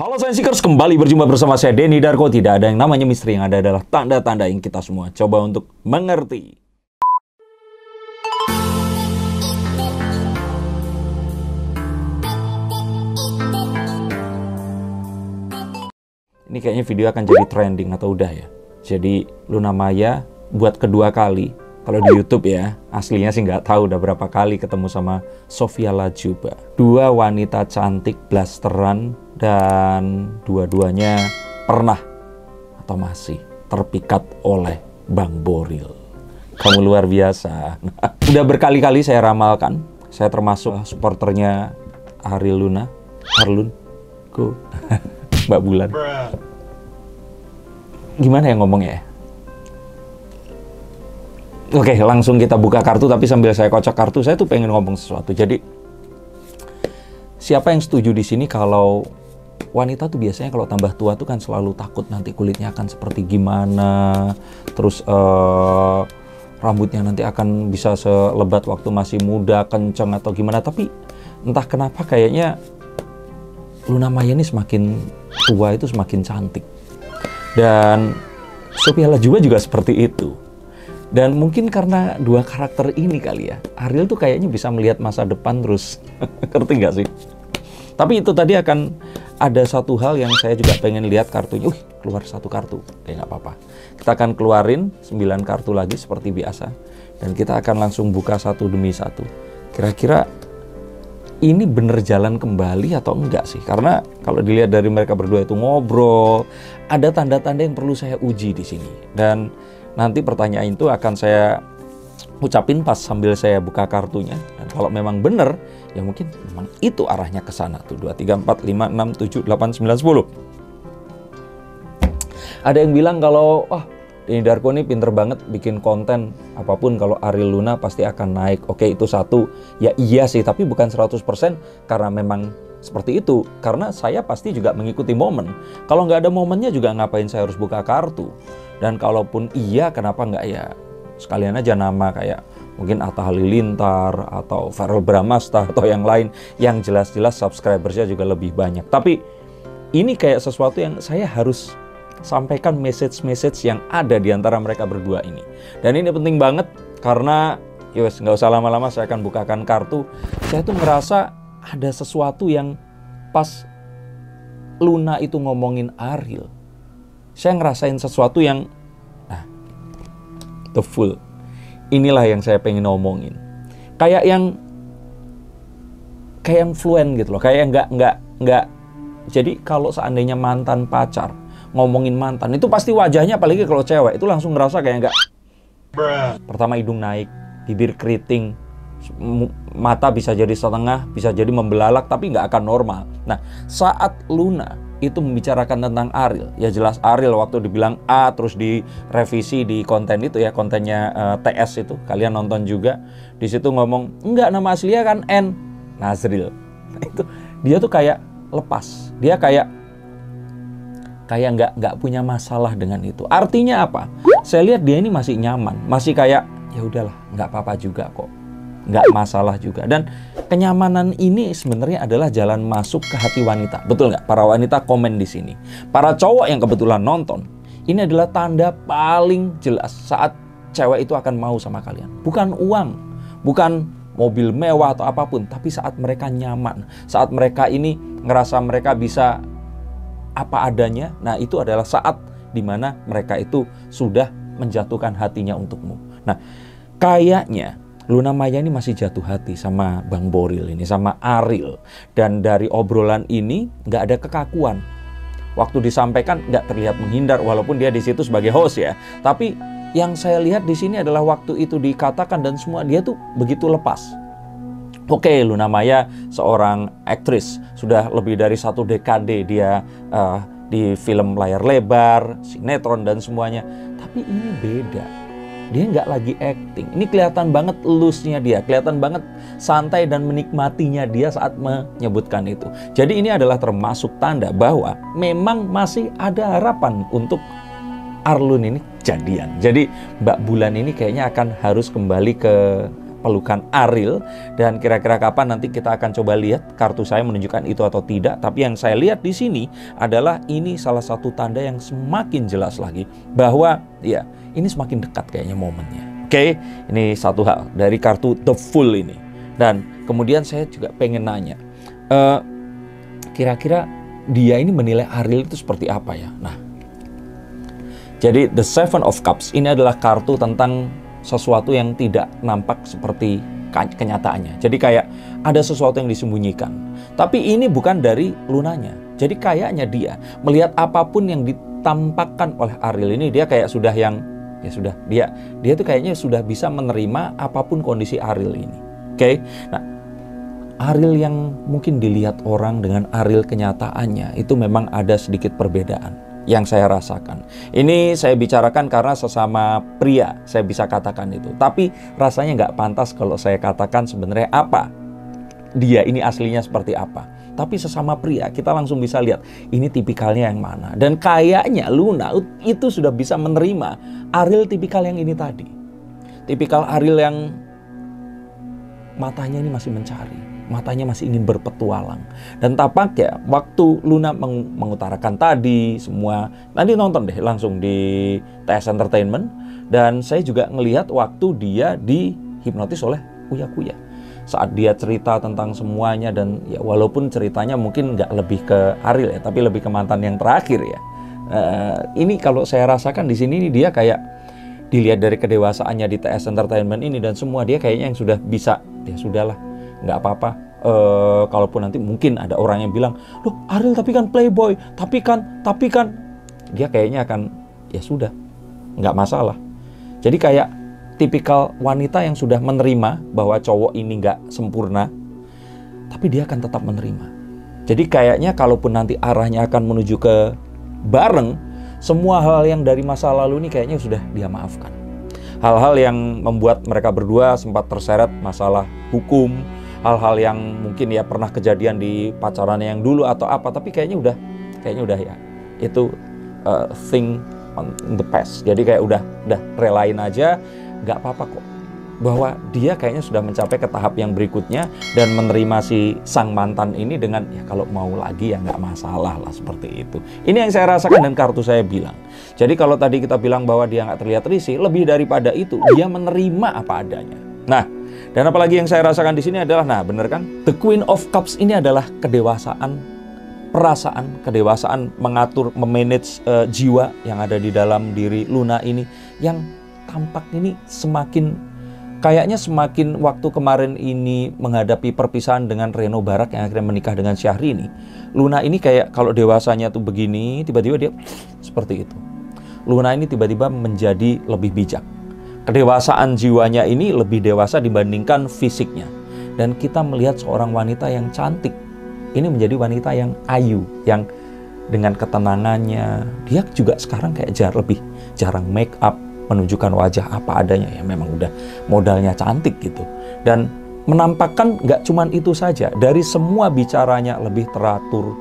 Halo Science-Seekers, kembali berjumpa bersama saya Denny Darko. Tidak ada yang namanya misteri, yang ada adalah tanda-tanda yang kita semua coba untuk mengerti. Ini kayaknya video akan jadi trending atau udah ya. Jadi Luna Maya buat kedua kali. Kalau di YouTube ya, aslinya sih nggak tahu udah berapa kali ketemu sama Sophia Latjuba. Dua wanita cantik blasteran dan dua-duanya pernah atau masih terpikat oleh Bang Boril. Kamu luar biasa. Udah berkali-kali saya ramalkan, saya termasuk supporternya Ariel Luna, Arlun, Mbak Bulan. Gimana ya ngomongnya ya? Oke, langsung kita buka kartu, tapi sambil saya kocok kartu, saya tuh pengen ngomong sesuatu. Jadi, siapa yang setuju di sini kalau wanita tuh biasanya kalau tambah tua tuh kan selalu takut nanti kulitnya akan seperti gimana, terus rambutnya nanti akan bisa selebat waktu masih muda, kenceng atau gimana. Tapi entah kenapa kayaknya Luna Maya ini semakin tua itu semakin cantik. Dan Sophia Latjuba juga seperti itu. Dan mungkin karena dua karakter ini kali ya, Ariel tuh kayaknya bisa melihat masa depan terus. Ngerti nggak sih? Tapi itu tadi akan ada satu hal yang saya juga pengen lihat kartunya. Keluar satu kartu. Oke, nggak apa-apa. Kita akan keluarin 9 kartu lagi seperti biasa. Dan kita akan langsung buka satu demi satu. Kira-kira ini bener jalan kembali atau enggak sih? Karena kalau dilihat dari mereka berdua itu ngobrol, ada tanda-tanda yang perlu saya uji di sini. Dan nanti pertanyaan itu akan saya ucapin pas sambil saya buka kartunya. Dan kalau memang benar, ya mungkin memang itu arahnya ke sana tuh. 2, 3, 4, 5, 6, 7, 8, 9, 10. Ada yang bilang kalau, Denny Darko ini pinter banget bikin konten apapun, kalau Ariel Luna pasti akan naik. Oke, itu satu. Ya iya sih, tapi bukan 100% karena memang seperti itu. Karena saya pasti juga mengikuti momen. Kalau nggak ada momennya juga ngapain saya harus buka kartu. Dan kalaupun iya, kenapa nggak ya sekalian aja nama kayak mungkin Atta Halilintar atau Verrell Bramasta atau yang lain yang jelas-jelas subscribersnya juga lebih banyak. Tapi ini kayak sesuatu yang saya harus sampaikan message-message yang ada di antara mereka berdua ini. Dan ini penting banget karena yos nggak usah lama-lama, saya akan bukakan kartu. Saya tuh ngerasa ada sesuatu yang pas Luna itu ngomongin Ariel, saya ngerasain sesuatu yang the full. Inilah yang saya pengen ngomongin. Kayak yang fluent gitu loh. Kayak nggak. Jadi kalau seandainya mantan pacar ngomongin mantan, itu pasti wajahnya, apalagi kalau cewek, itu langsung ngerasa kayak nggak. Pertama hidung naik, bibir keriting, mata bisa jadi setengah, bisa jadi membelalak, tapi nggak akan normal. Nah, saat Luna itu membicarakan tentang Ariel, ya jelas Ariel waktu dibilang A, terus direvisi di konten itu ya, kontennya TS itu, kalian nonton juga. Di situ ngomong, enggak, nama aslinya kan N, Nazril. Itu dia tuh kayak lepas, dia kayak nggak punya masalah dengan itu. Artinya apa? Saya lihat dia ini masih nyaman, masih kayak ya udahlah, nggak apa-apa juga kok, nggak masalah juga. Dan kenyamanan ini sebenarnya adalah jalan masuk ke hati wanita. Betul nggak? Para wanita komen di sini. Para cowok yang kebetulan nonton, ini adalah tanda paling jelas saat cewek itu akan mau sama kalian. Bukan uang, bukan mobil mewah atau apapun, tapi saat mereka nyaman, saat mereka ini ngerasa mereka bisa apa adanya. Nah, itu adalah saat dimana mereka itu sudah menjatuhkan hatinya untukmu. Nah, kayaknya Luna Maya ini masih jatuh hati sama Bang Boril ini, sama Ariel. Dan dari obrolan ini nggak ada kekakuan. Waktu disampaikan nggak terlihat menghindar, walaupun dia di situ sebagai host ya. Tapi yang saya lihat di sini adalah waktu itu dikatakan dan semua, dia tuh begitu lepas. Oke, Luna Maya seorang aktris, sudah lebih dari 1 dekade dia di film layar lebar, sinetron dan semuanya. Tapi ini beda. Dia nggak lagi acting. Ini kelihatan banget loose-nya dia, kelihatan banget santai dan menikmatinya dia saat menyebutkan itu. Jadi ini adalah termasuk tanda bahwa memang masih ada harapan untuk Arlun ini jadian. Jadi Mbak Bulan ini kayaknya akan harus kembali ke pelukan Ariel. Dan kira-kira kapan nanti kita akan coba lihat kartu saya menunjukkan itu atau tidak. Tapi yang saya lihat di sini adalah ini salah satu tanda yang semakin jelas lagi bahwa ya ini semakin dekat kayaknya momennya. Oke, ini satu hal dari kartu The Fool ini. Dan kemudian saya juga pengen nanya, kira-kira dia ini menilai Ariel itu seperti apa ya? Nah, jadi The Seven of Cups ini adalah kartu tentang sesuatu yang tidak nampak seperti kenyataannya. Jadi kayak ada sesuatu yang disembunyikan. Tapi ini bukan dari lunanya. Jadi kayaknya dia melihat apapun yang ditampakkan oleh Ariel ini, dia kayak sudah yang ya sudah, dia tuh kayaknya sudah bisa menerima apapun kondisi Ariel ini. Oke. Nah, Ariel yang mungkin dilihat orang dengan Ariel kenyataannya itu memang ada sedikit perbedaan yang saya rasakan. Ini saya bicarakan karena sesama pria saya bisa katakan itu. Tapi rasanya nggak pantas kalau saya katakan sebenarnya apa dia ini aslinya seperti apa. Tapi sesama pria kita langsung bisa lihat ini tipikalnya yang mana. Dan kayaknya Luna itu sudah bisa menerima Ariel tipikal yang ini tadi. Tipikal Ariel yang matanya ini masih mencari. Matanya masih ingin berpetualang. Dan tampaknya waktu Luna mengutarakan tadi semua, nanti nonton deh langsung di TS Entertainment. Dan saya juga ngelihat waktu dia dihipnotis oleh Uya Kuya. Saat dia cerita tentang semuanya dan ya walaupun ceritanya mungkin nggak lebih ke Ariel ya, tapi lebih ke mantan yang terakhir ya. Ini kalau saya rasakan di sini dia kayak dilihat dari kedewasaannya di TS Entertainment ini dan semua dia kayaknya yang sudah bisa, ya sudahlah. Nggak apa-apa, kalaupun nanti mungkin ada orang yang bilang, loh Ariel tapi kan playboy, tapi kan, dia kayaknya akan, ya sudah, nggak masalah. Jadi kayak tipikal wanita yang sudah menerima bahwa cowok ini nggak sempurna, tapi dia akan tetap menerima. Jadi kayaknya kalaupun nanti arahnya akan menuju ke bareng, semua hal yang dari masa lalu ini kayaknya sudah dia maafkan. Hal-hal yang membuat mereka berdua sempat terseret masalah hukum, hal-hal yang mungkin ya pernah kejadian di pacarannya yang dulu atau apa, tapi kayaknya udah ya itu thing on the past. Jadi kayak udah relain aja, nggak apa-apa kok. Bahwa dia kayaknya sudah mencapai ke tahap yang berikutnya dan menerima si sang mantan ini dengan ya kalau mau lagi ya nggak masalah lah seperti itu. Ini yang saya rasakan dan kartu saya bilang. Jadi kalau tadi kita bilang bahwa dia nggak terlihat risih, lebih daripada itu dia menerima apa adanya. Nah, dan apalagi yang saya rasakan di sini adalah, nah bener kan, The Queen of Cups ini adalah kedewasaan, perasaan, kedewasaan mengatur, memanage jiwa yang ada di dalam diri Luna ini, yang tampak ini kayaknya semakin waktu kemarin ini menghadapi perpisahan dengan Reno Barak yang akhirnya menikah dengan Syahrini. Luna ini kayak kalau dewasanya tuh begini, tiba-tiba dia seperti itu. Luna ini tiba-tiba menjadi lebih bijak. Kedewasaan jiwanya ini lebih dewasa dibandingkan fisiknya. Dan kita melihat seorang wanita yang cantik. Ini menjadi wanita yang ayu, yang dengan ketenangannya. Dia juga sekarang kayak lebih jarang make up, menunjukkan wajah apa adanya. Ya memang udah modalnya cantik gitu. Dan menampakkan nggak cuman itu saja. Dari semua bicaranya lebih teratur.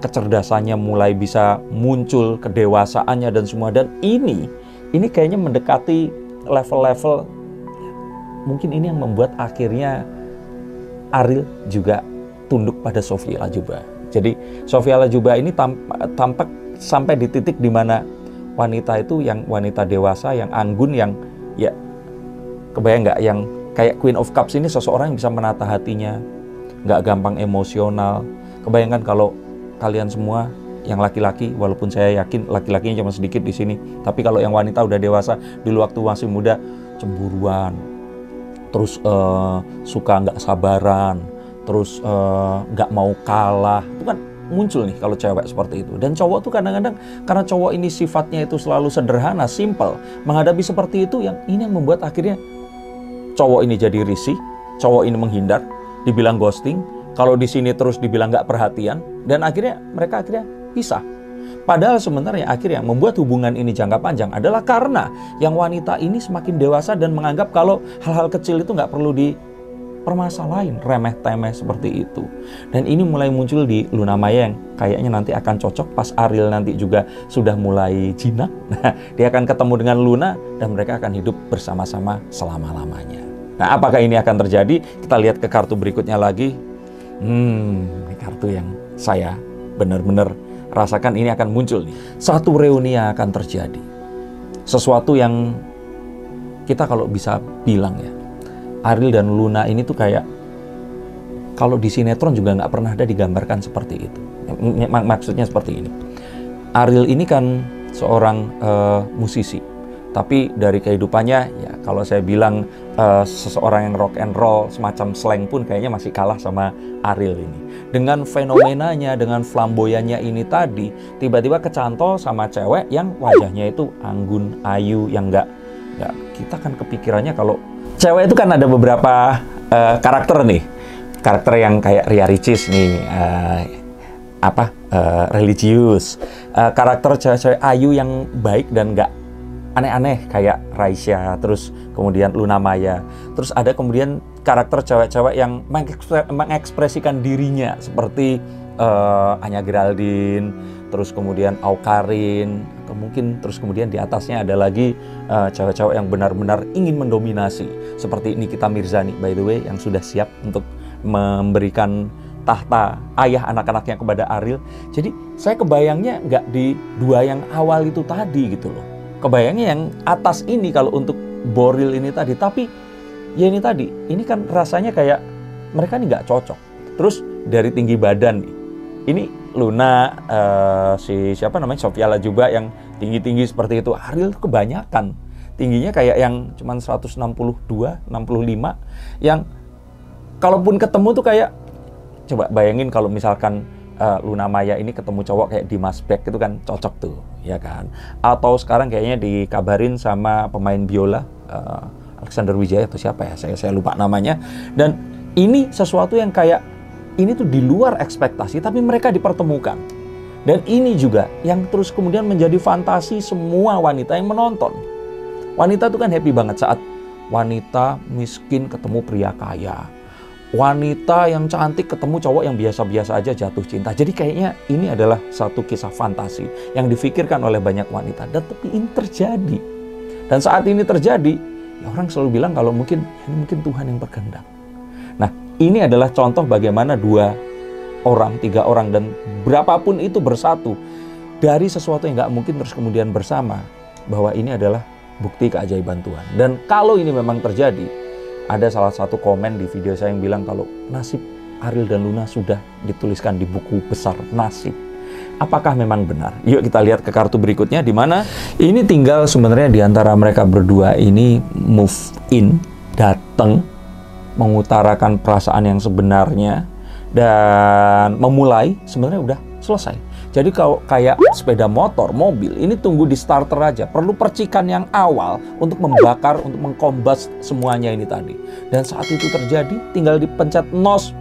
Kecerdasannya mulai bisa muncul, kedewasaannya dan semua. Dan ini kayaknya mendekati level-level, mungkin ini yang membuat akhirnya Ariel juga tunduk pada Sophia Latjuba. Jadi Sophia Latjuba ini tampak sampai di titik di mana wanita itu yang wanita dewasa, yang anggun, yang ya kebayang nggak, yang kayak Queen of Cups ini seseorang yang bisa menata hatinya, nggak gampang emosional. Kebayangkan kalau kalian semua yang laki-laki, walaupun saya yakin laki-lakinya cuma sedikit di sini, tapi kalau yang wanita udah dewasa, dulu waktu masih muda cemburuan, terus suka nggak sabaran, terus nggak mau kalah, itu kan muncul nih kalau cewek seperti itu. Dan cowok tuh kadang-kadang karena cowok ini sifatnya itu selalu sederhana, simple, menghadapi seperti itu, yang ini yang membuat akhirnya cowok ini jadi risih, cowok ini menghindar, dibilang ghosting, kalau di sini terus dibilang nggak perhatian, dan akhirnya mereka pisah. Padahal sebenarnya akhirnya yang membuat hubungan ini jangka panjang adalah karena yang wanita ini semakin dewasa dan menganggap kalau hal-hal kecil itu nggak perlu dipermasalahin, remeh-temeh seperti itu. Dan ini mulai muncul di Luna Maya yang kayaknya nanti akan cocok pas Ariel nanti juga sudah mulai jinak. Nah, dia akan ketemu dengan Luna dan mereka akan hidup bersama-sama selama-lamanya. Nah, apakah ini akan terjadi? Kita lihat ke kartu berikutnya lagi. Ini kartu yang saya benar-benar rasakan ini akan muncul nih. Satu reuni yang akan terjadi. Sesuatu yang kita kalau bisa bilang ya, Ariel dan Luna ini tuh kayak, kalau di sinetron juga nggak pernah ada digambarkan seperti itu. Maksudnya seperti ini. Ariel ini kan seorang musisi, tapi dari kehidupannya ya kalau saya bilang seseorang yang rock and roll semacam slang pun kayaknya masih kalah sama Ariel ini. Dengan fenomenanya, dengan flamboyannya ini tadi, tiba-tiba kecantol sama cewek yang wajahnya itu anggun, ayu, yang nggak kita kan kepikirannya kalau cewek itu kan ada beberapa karakter nih, karakter yang kayak Ria Ricis nih, religius, karakter cewek-cewek ayu yang baik dan nggak aneh-aneh kayak Raisya, terus kemudian Luna Maya, terus ada kemudian karakter cewek-cewek yang mengekspresikan dirinya seperti Anya Geraldine, terus kemudian Aukarin, atau mungkin terus kemudian di atasnya ada lagi cewek-cewek yang benar-benar ingin mendominasi seperti Nikita Mirzani, by the way, yang sudah siap untuk memberikan tahta ayah anak-anaknya kepada Ariel. Jadi saya kebayangnya nggak di dua yang awal itu tadi gitu loh. Kebayangnya yang atas ini kalau untuk Boril ini tadi. Tapi ya ini tadi, ini kan rasanya kayak mereka ini nggak cocok. Terus dari tinggi badan nih, ini Luna, siapa namanya, Sofia Latjuba yang tinggi-tinggi seperti itu. Ariel kebanyakan tingginya kayak yang cuman 162, 65, yang kalaupun ketemu tuh kayak, coba bayangin kalau misalkan Luna Maya ini ketemu cowok kayak Dimas Beck, itu kan cocok tuh, ya kan? Atau sekarang kayaknya dikabarin sama pemain biola Alexander Wijaya atau siapa ya, saya lupa namanya. Dan ini sesuatu yang kayak, ini tuh di luar ekspektasi, tapi mereka dipertemukan. Dan ini juga yang terus kemudian menjadi fantasi semua wanita yang menonton. Wanita tuh kan happy banget saat wanita miskin ketemu pria kaya, wanita yang cantik ketemu cowok yang biasa-biasa aja jatuh cinta. Jadi kayaknya ini adalah satu kisah fantasi yang difikirkan oleh banyak wanita. Dan tapi ini terjadi. Dan saat ini terjadi, ya orang selalu bilang kalau mungkin ini mungkin Tuhan yang berkehendak. Nah, ini adalah contoh bagaimana 2 orang, 3 orang, dan berapapun itu bersatu dari sesuatu yang nggak mungkin terus kemudian bersama, bahwa ini adalah bukti keajaiban Tuhan. Dan kalau ini memang terjadi, ada salah satu komen di video saya yang bilang kalau nasib Ariel dan Luna sudah dituliskan di buku besar nasib. Apakah memang benar? Yuk kita lihat ke kartu berikutnya, di mana ini tinggal sebenarnya di antara mereka berdua ini move in, datang, mengutarakan perasaan yang sebenarnya, dan memulai sebenarnya udah selesai. Jadi kalau kayak sepeda motor, mobil, ini tunggu di starter aja. Perlu percikan yang awal untuk membakar, untuk mengkombas semuanya ini tadi. Dan saat itu terjadi, tinggal dipencet nos,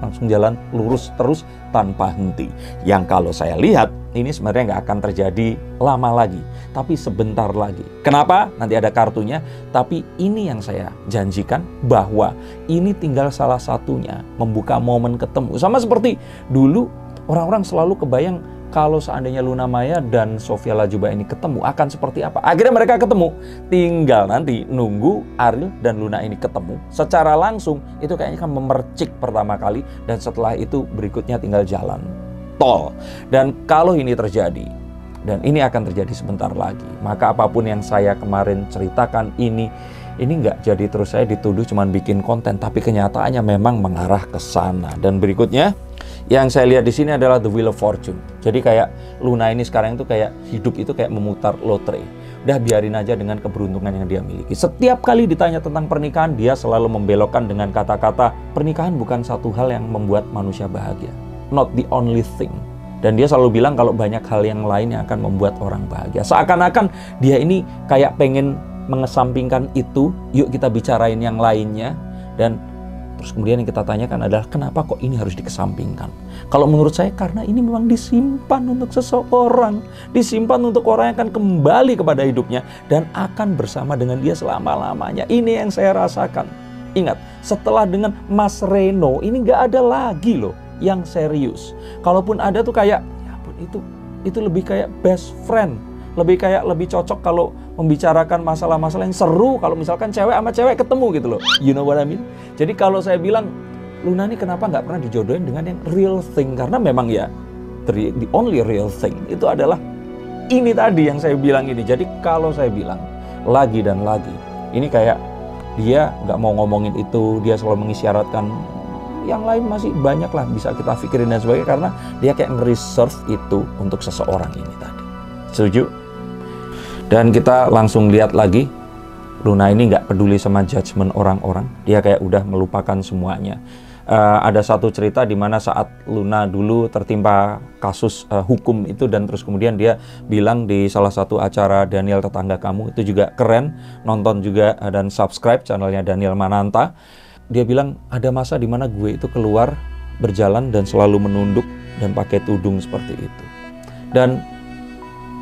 langsung jalan lurus terus tanpa henti. Yang kalau saya lihat, ini sebenarnya nggak akan terjadi lama lagi, tapi sebentar lagi. Kenapa? Nanti ada kartunya. Tapi ini yang saya janjikan, bahwa ini tinggal salah satunya membuka momen ketemu. Sama seperti dulu, orang-orang selalu kebayang kalau seandainya Luna Maya dan Sofia Latjuba ini ketemu akan seperti apa. Akhirnya mereka ketemu. Tinggal nanti nunggu Ariel dan Luna ini ketemu secara langsung. Itu kayaknya kan memercik pertama kali. Dan setelah itu berikutnya tinggal jalan tol. Dan kalau ini terjadi, dan ini akan terjadi sebentar lagi, maka apapun yang saya kemarin ceritakan ini nggak jadi terus saya dituduh cuman bikin konten, tapi kenyataannya memang mengarah ke sana. Dan berikutnya yang saya lihat di sini adalah The Wheel of Fortune. Jadi kayak Luna ini sekarang itu kayak hidup itu kayak memutar lotre. Udah biarin aja dengan keberuntungan yang dia miliki. Setiap kali ditanya tentang pernikahan, dia selalu membelokkan dengan kata-kata pernikahan bukan satu hal yang membuat manusia bahagia. Not the only thing. Dan dia selalu bilang kalau banyak hal yang lain yang akan membuat orang bahagia. Seakan-akan dia ini kayak pengen mengesampingkan itu, yuk kita bicarain yang lainnya. Dan terus kemudian yang kita tanyakan adalah kenapa kok ini harus dikesampingkan? Kalau menurut saya karena ini memang disimpan untuk seseorang. Disimpan untuk orang yang akan kembali kepada hidupnya dan akan bersama dengan dia selama-lamanya. Ini yang saya rasakan. Ingat, setelah dengan Mas Reno, ini nggak ada lagi loh yang serius. Kalaupun ada tuh kayak, ya ampun, itu lebih kayak best friend. lebih kayak lebih cocok kalau membicarakan masalah-masalah yang seru kalau misalkan cewek sama cewek ketemu gitu loh. You know what I mean? Jadi kalau saya bilang Luna ini kenapa nggak pernah dijodohin dengan yang real thing, karena memang ya the only real thing itu adalah ini tadi yang saya bilang ini. Jadi kalau saya bilang lagi dan lagi, ini kayak dia nggak mau ngomongin itu, dia selalu mengisyaratkan yang lain masih banyak lah bisa kita pikirin dan sebagainya, karena dia kayak nge-reserve itu untuk seseorang ini tadi. Setuju? Dan kita langsung lihat lagi, Luna ini nggak peduli sama judgement orang-orang, dia kayak udah melupakan semuanya. Ada satu cerita di mana saat Luna dulu tertimpa kasus hukum itu, dan terus kemudian dia bilang di salah satu acara Daniel Tetangga Kamu, itu juga keren, nonton juga dan subscribe channelnya Daniel Mananta. Dia bilang ada masa di mana gue itu keluar berjalan dan selalu menunduk dan pakai tudung seperti itu. Dan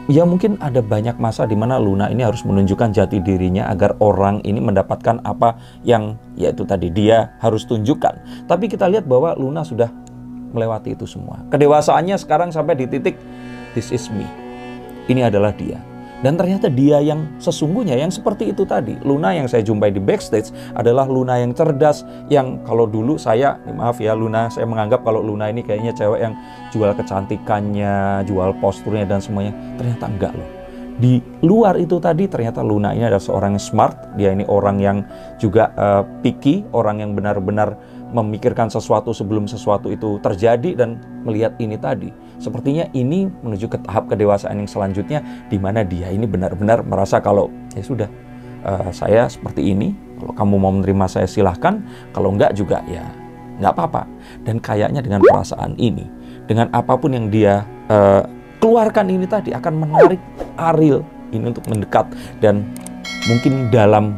ya mungkin ada banyak masa di mana Luna ini harus menunjukkan jati dirinya agar orang ini mendapatkan apa yang yaitu tadi dia harus tunjukkan. Tapi kita lihat bahwa Luna sudah melewati itu semua. Kedewasaannya sekarang sampai di titik this is me. Ini adalah dia. Dan ternyata dia yang sesungguhnya yang seperti itu tadi. Luna yang saya jumpai di backstage adalah Luna yang cerdas, yang kalau dulu saya, maaf ya Luna, saya menganggap kalau Luna ini kayaknya cewek yang jual kecantikannya, jual posturnya dan semuanya. Ternyata enggak loh. Di luar itu tadi ternyata Luna ini adalah seorang yang smart, dia ini orang yang juga picky, orang yang benar-benar memikirkan sesuatu sebelum sesuatu itu terjadi dan melihat ini tadi. Sepertinya ini menuju ke tahap kedewasaan yang selanjutnya, di mana dia ini benar-benar merasa kalau ya sudah, saya seperti ini, kalau kamu mau menerima saya silahkan, kalau enggak juga ya nggak apa-apa. Dan kayaknya dengan perasaan ini, dengan apapun yang dia keluarkan ini tadi akan menarik Ariel ini untuk mendekat, dan mungkin dalam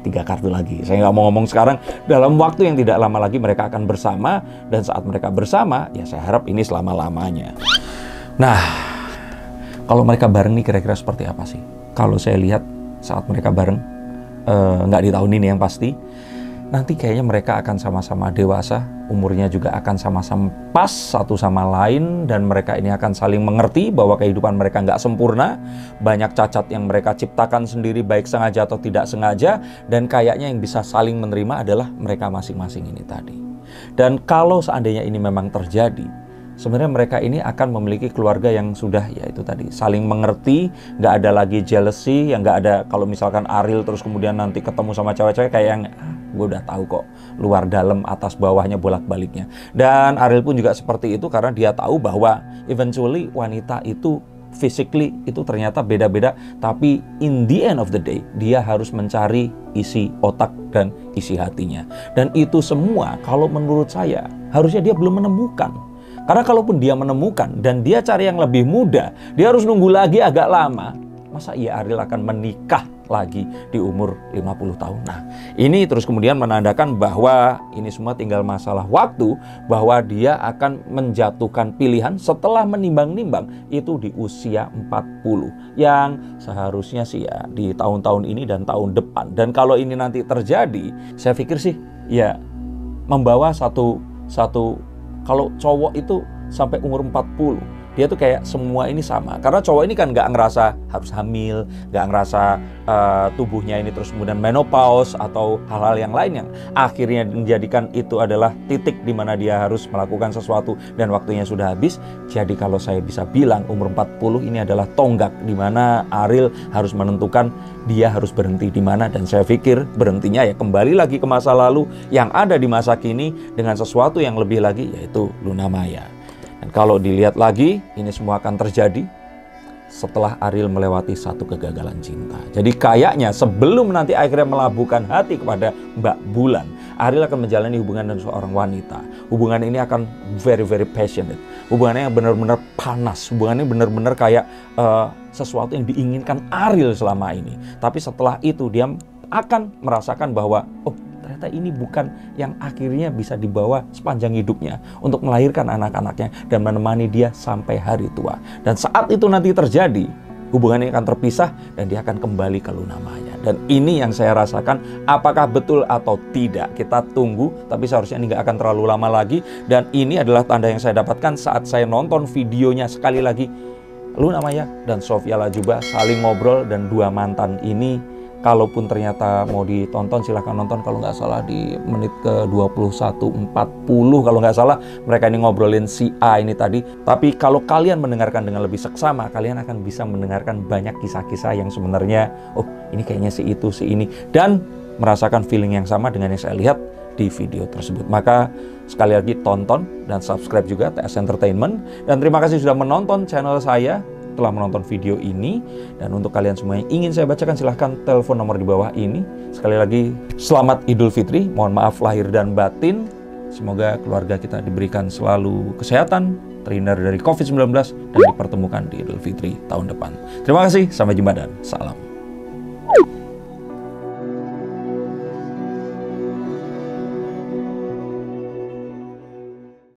3 kartu lagi, saya nggak mau ngomong sekarang, dalam waktu yang tidak lama lagi mereka akan bersama, dan saat mereka bersama ya saya harap ini selama-lamanya. Nah, kalau mereka bareng nih kira-kira seperti apa sih? Kalau saya lihat saat mereka bareng, nggak di tahun ini yang pasti, nanti kayaknya mereka akan sama-sama dewasa, umurnya juga akan sama-sama pas satu sama lain, dan mereka ini akan saling mengerti bahwa kehidupan mereka nggak sempurna, banyak cacat yang mereka ciptakan sendiri baik sengaja atau tidak sengaja, dan kayaknya yang bisa saling menerima adalah mereka masing-masing ini tadi. Dan kalau seandainya ini memang terjadi, sebenarnya mereka ini akan memiliki keluarga yang sudah ya itu tadi saling mengerti, nggak ada lagi jealousy, yang nggak ada kalau misalkan Ariel terus kemudian nanti ketemu sama cewek-cewek kayak yang gue udah tahu kok luar dalam atas bawahnya bolak-baliknya. Dan Ariel pun juga seperti itu karena dia tahu bahwa eventually wanita itu physically itu ternyata beda-beda, tapi in the end of the day dia harus mencari isi otak dan isi hatinya. Dan itu semua kalau menurut saya harusnya dia belum menemukan. Karena kalaupun dia menemukan dan dia cari yang lebih muda, dia harus nunggu lagi agak lama. Masa iya Ariel akan menikah lagi di umur 50 tahun? Nah, ini terus kemudian menandakan bahwa ini semua tinggal masalah waktu, bahwa dia akan menjatuhkan pilihan setelah menimbang-nimbang itu di usia 40. Yang seharusnya sih ya di tahun-tahun ini dan tahun depan. Dan kalau ini nanti terjadi, saya pikir sih ya membawa satu kalau cowok itu sampai umur 40, dia tuh kayak semua ini sama. Karena cowok ini kan nggak ngerasa harus hamil, nggak ngerasa tubuhnya ini terus kemudian menopause atau hal-hal yang lain yang akhirnya menjadikan itu adalah titik di mana dia harus melakukan sesuatu dan waktunya sudah habis. Jadi kalau saya bisa bilang umur 40 ini adalah tonggak di mana Ariel harus menentukan dia harus berhenti di mana. Dan saya pikir berhentinya ya kembali lagi ke masa lalu yang ada di masa kini dengan sesuatu yang lebih lagi, yaitu Luna Maya. Dan kalau dilihat lagi, ini semua akan terjadi setelah Ariel melewati satu kegagalan cinta. Jadi kayaknya sebelum nanti akhirnya melabuhkan hati kepada Mbak Bulan, Ariel akan menjalani hubungan dengan seorang wanita. Hubungan ini akan very passionate. Hubungannya yang benar-benar panas. Hubungannya benar-benar kayak sesuatu yang diinginkan Ariel selama ini. Tapi setelah itu dia akan merasakan bahwa ternyata ini bukan yang akhirnya bisa dibawa sepanjang hidupnya untuk melahirkan anak-anaknya dan menemani dia sampai hari tua. Dan saat itu nanti terjadi, hubungan ini akan terpisah dan dia akan kembali ke Luna Maya. Dan ini yang saya rasakan, apakah betul atau tidak kita tunggu, tapi seharusnya ini nggak akan terlalu lama lagi. Dan ini adalah tanda yang saya dapatkan saat saya nonton videonya sekali lagi. Luna Maya dan Sofia Latjuba saling ngobrol, dan dua mantan ini kalaupun ternyata mau ditonton silahkan nonton. Kalau nggak salah di menit ke 21.40 kalau nggak salah mereka ini ngobrolin si A ini tadi. Tapi kalau kalian mendengarkan dengan lebih seksama, kalian akan bisa mendengarkan banyak kisah-kisah yang sebenarnya oh ini kayaknya si itu si ini, dan merasakan feeling yang sama dengan yang saya lihat di video tersebut. Maka sekali lagi tonton dan subscribe juga TS Entertainment, dan terima kasih sudah menonton channel saya, telah menonton video ini. Dan untuk kalian semua yang ingin saya bacakan, silahkan telepon nomor di bawah ini. Sekali lagi selamat Idul Fitri, mohon maaf lahir dan batin. Semoga keluarga kita diberikan selalu kesehatan, terhindar dari COVID-19, dan dipertemukan di Idul Fitri tahun depan. Terima kasih, sampai jumpa dan salam.